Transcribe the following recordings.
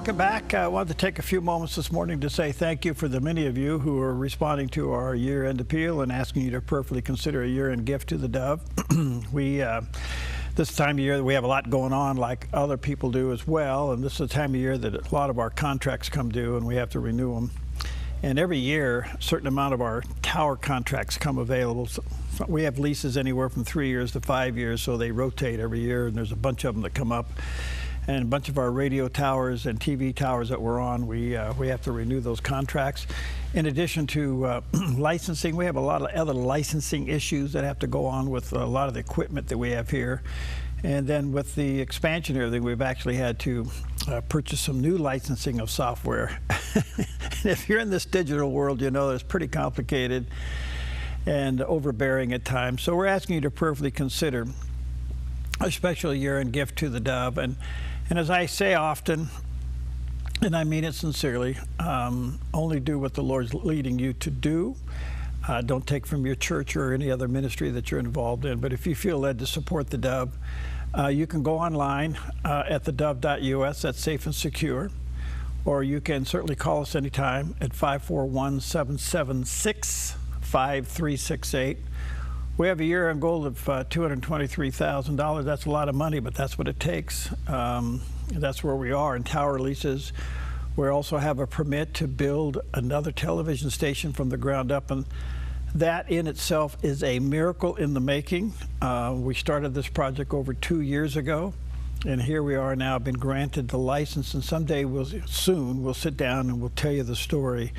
welcome back. I wanted to take a few moments this morning to say thank you for the many of you who are responding to our year-end appeal and asking you to prayerfully consider a year-end gift to the Dove. This time of year, we have a lot going on like other people do as well, and this is the time of year that a lot of our contracts come due and we have to renew them. And every year, a certain amount of our tower contracts come available. So we have leases anywhere from 3 years to 5 years, so they rotate every year, and there's a bunch of them that come up. And a bunch of our radio towers and TV towers that we're on, we have to renew those contracts. In addition to licensing, we have a lot of other licensing issues that have to go on with a lot of the equipment that we have here. And then with the expansion and everything, we've actually had to purchase some new licensing of software. If you're in this digital world, you know it's pretty complicated and overbearing at times. So we're asking you to prayerfully consider a special year-end gift to the Dove. And as I say often, and I mean it sincerely, only do what the Lord's leading you to do. Don't take from your church or any other ministry that you're involved in. But if you feel led to support the Dove, you can go online at theDove.us. That's safe and secure. Or you can certainly call us anytime at 541-776-5368. We have a year-end goal of $223,000. That's a lot of money, but that's what it takes. That's where we are in tower leases. We also have a permit to build another television station from the ground up, and that in itself is a miracle in the making. We started this project over 2 years ago, and here we are now, been granted the license, and someday we'll sit down and we'll tell you the story.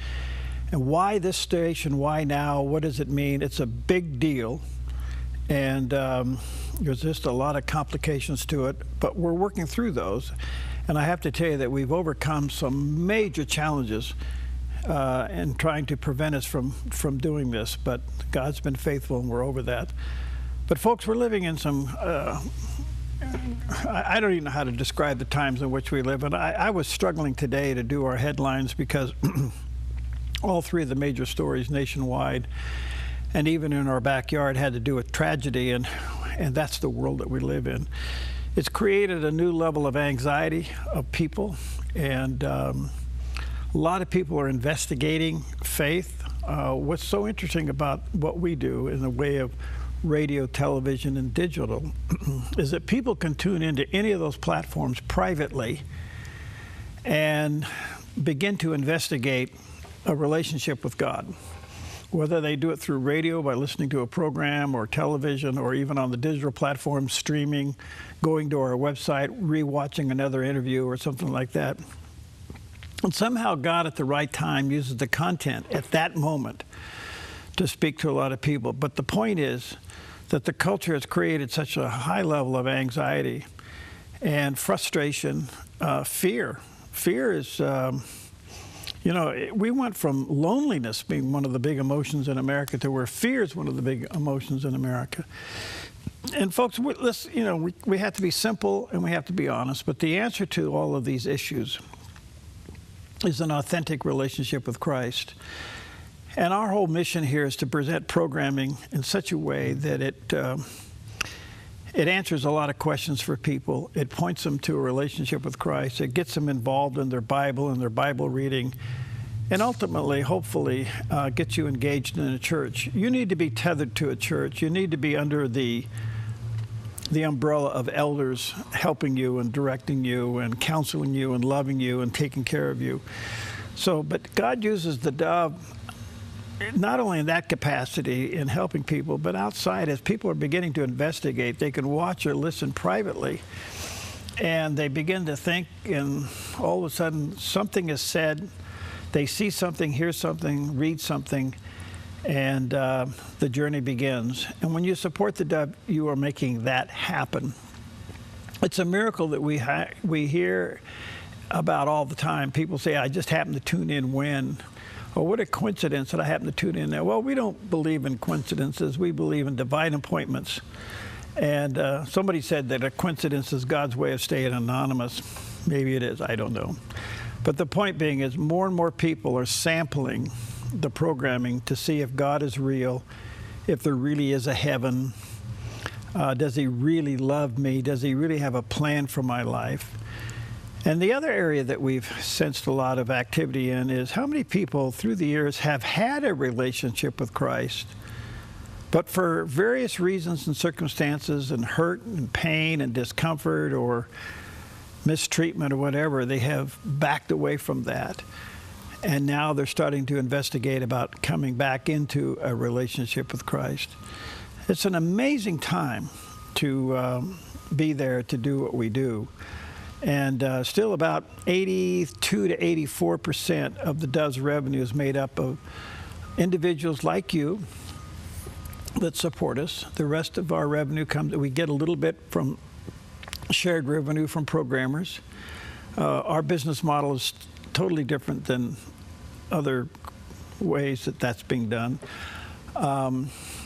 And why this station? Why now? What does it mean? It's a big deal, and there's just a lot of complications to it, but we're working through those. And I have to tell you that we've overcome some major challenges in trying to prevent us from doing this, but God's been faithful and we're over that. But folks, we're living in some, I don't even know how to describe the times in which we live, and I was struggling today to do our headlines because all three of the major stories nationwide and even in our backyard had to do with tragedy, and that's the world that we live in. It's created a new level of anxiety of people, and a lot of people are investigating faith. What's so interesting about what we do in the way of radio, television, and digital is that people can tune into any of those platforms privately and begin to investigate a relationship with God, whether they do it through radio by listening to a program or television or even on the digital platform, streaming, going to our website, rewatching another interview or something like that. And somehow God at the right time uses the content at that moment to speak to a lot of people. But the point is that the culture has created such a high level of anxiety and frustration, fear. Fear is you know, we went from loneliness being one of the big emotions in America to where fear is one of the big emotions in America. And folks, we have to be simple and we have to be honest, but the answer to all of these issues is an authentic relationship with Christ. And our whole mission here is to present programming in such a way that it answers a lot of questions for people. It points them to a relationship with Christ. It gets them involved in their Bible and their Bible reading, and ultimately, hopefully, gets you engaged in a church. You need to be tethered to a church. You need to be under the umbrella of elders helping you and directing you and counseling you and loving you and taking care of you. So, but God uses the Dove not only in that capacity in helping people, but outside as people are beginning to investigate, they can watch or listen privately, and they begin to think, and all of a sudden something is said, they see something, hear something, read something, and the journey begins. And when you support the Dove, you are making that happen. It's a miracle that we hear about all the time. People say, I just happened to tune in when. Well, what a coincidence that I happen to tune in there. Well, we don't believe in coincidences. We believe in divine appointments. And somebody said that a coincidence is God's way of staying anonymous. Maybe it is. I don't know. But the point being is more and more people are sampling the programming to see if God is real, if there really is a heaven. Does he really love me? Does he really have a plan for my life? And the other area that we've sensed a lot of activity in is how many people through the years have had a relationship with Christ, but for various reasons and circumstances and hurt and pain and discomfort or mistreatment or whatever, they have backed away from that. And now they're starting to investigate about coming back into a relationship with Christ. It's an amazing time to be there to do what we do. And still about 82 to 84% of the Dove's revenue is made up of individuals like you that support us. The rest of our revenue comes, we get a little bit from shared revenue from programmers. Our business model is totally different than other ways that that's being done.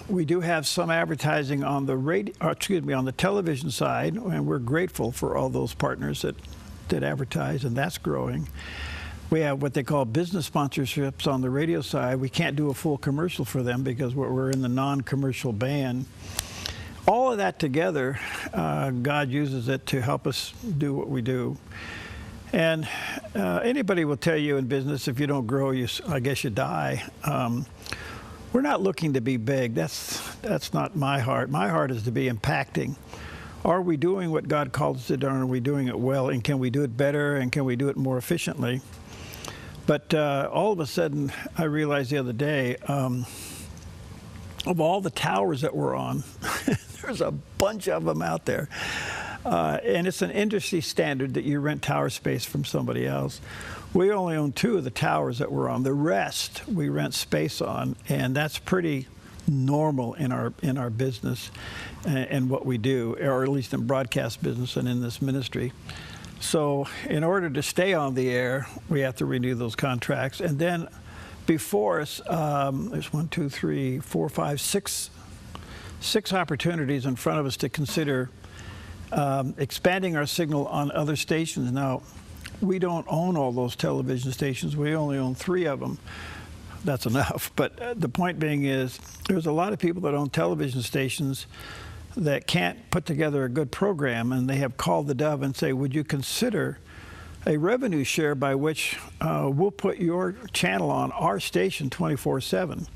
We do have some advertising on the on the television side, and we're grateful for all those partners that advertise, and that's growing. We have what they call business sponsorships on the radio side. We can't do a full commercial for them because we're in the non-commercial band. All of that together, God uses it to help us do what we do. And anybody will tell you in business, if you don't grow, I guess you die. We're not looking to be big. That's not my heart. My heart is to be impacting. Are we doing what God calls us to do, and are we doing it well, and can we do it better, and can we do it more efficiently? But all of a sudden, I realized the other day, of all the towers that we're on, there's a bunch of them out there. And it's an industry standard that you rent tower space from somebody else. We only own 2 of the towers that we're on. The rest we rent space on, and that's pretty normal in our business and what we do, or at least in broadcast business and in this ministry. So in order to stay on the air, we have to renew those contracts. And then before us, there's 1, 2, 3, 4, 5, 6 opportunities in front of us to consider expanding our signal on other stations. Now, we don't own all those television stations. We only own 3 of them. That's enough. But the point being is there's a lot of people that own television stations that can't put together a good program, and they have called the Dove and say, would you consider a revenue share by which we'll put your channel on our station 24/7.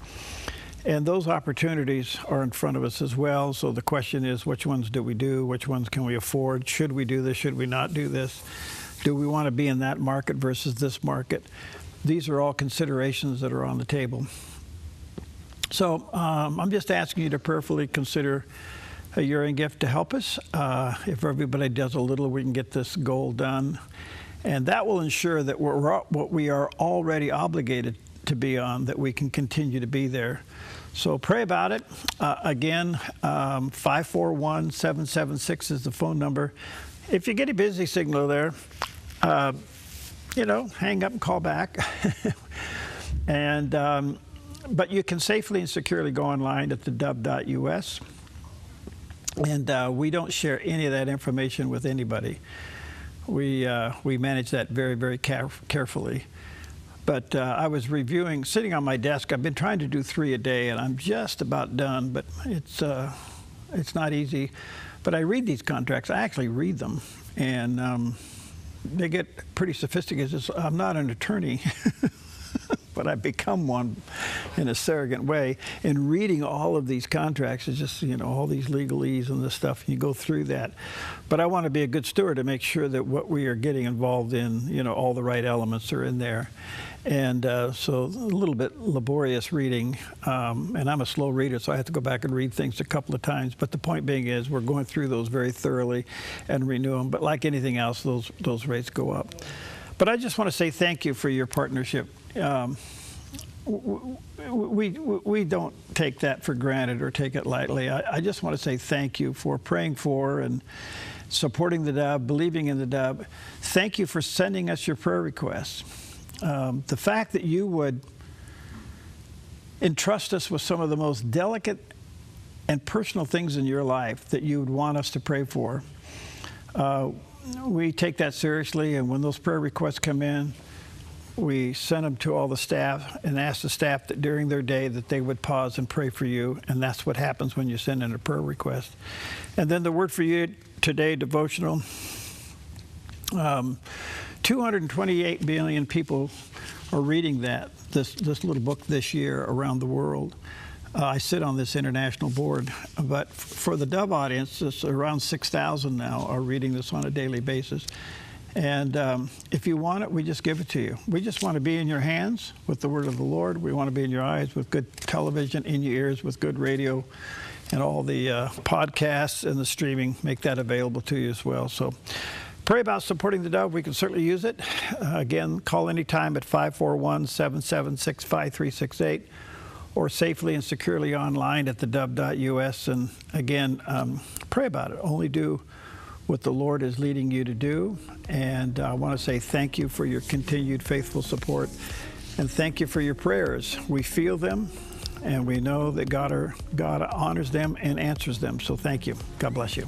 And those opportunities are in front of us as well. So the question is, which ones do we do? Which ones can we afford? Should we do this? Should we not do this? Do we want to be in that market versus this market? These are all considerations that are on the table. So I'm just asking you to prayerfully consider a year-end gift to help us. If everybody does a little, we can get this goal done. And that will ensure that what we are already obligated to be on, that we can continue to be there. So pray about it. Again, 541-776 is the phone number. If you get a busy signal there, hang up and call back. And but you can safely and securely go online at theDove.us. And we don't share any of that information with anybody. We manage that very, very carefully. But I was reviewing, sitting on my desk. I've been trying to do 3 a day, and I'm just about done. But it's not easy. But I read these contracts. I actually read them, and they get pretty sophisticated. I'm not an attorney, but I've become one in a surrogate way. And reading all of these contracts is just, all these legalese and this stuff. And you go through that. But I want to be a good steward to make sure that what we are getting involved in, all the right elements are in there. And so a little bit laborious reading. And I'm a slow reader, so I have to go back and read things a couple of times. But the point being is we're going through those very thoroughly and renew them. But like anything else, those rates go up. But I just want to say thank you for your partnership. We don't take that for granted or take it lightly. I just want to say thank you for praying for and supporting the Dove, believing in the Dove. Thank you for sending us your prayer requests. The fact that you would entrust us with some of the most delicate and personal things in your life that you would want us to pray for, we take that seriously, and when those prayer requests come in, we send them to all the staff and ask the staff that during their day that they would pause and pray for you, and that's what happens when you send in a prayer request. And then the Word for You Today devotional, 228 million people are reading this little book this year around the world. I sit on this international board, but for the Dove audience, it's around 6,000 now are reading this on a daily basis. And if you want it, we just give it to you. We just want to be in your hands with the word of the Lord. We want to be in your eyes with good television, in your ears with good radio, and all the podcasts and the streaming, make that available to you as well. So pray about supporting the Dove. We can certainly use it. Again, call anytime at 541-776-5368 or safely and securely online at theDove.us. And again, pray about it. Only do what the Lord is leading you to do. And I want to say thank you for your continued faithful support. And thank you for your prayers. We feel them, and we know that God honors them and answers them. So thank you. God bless you.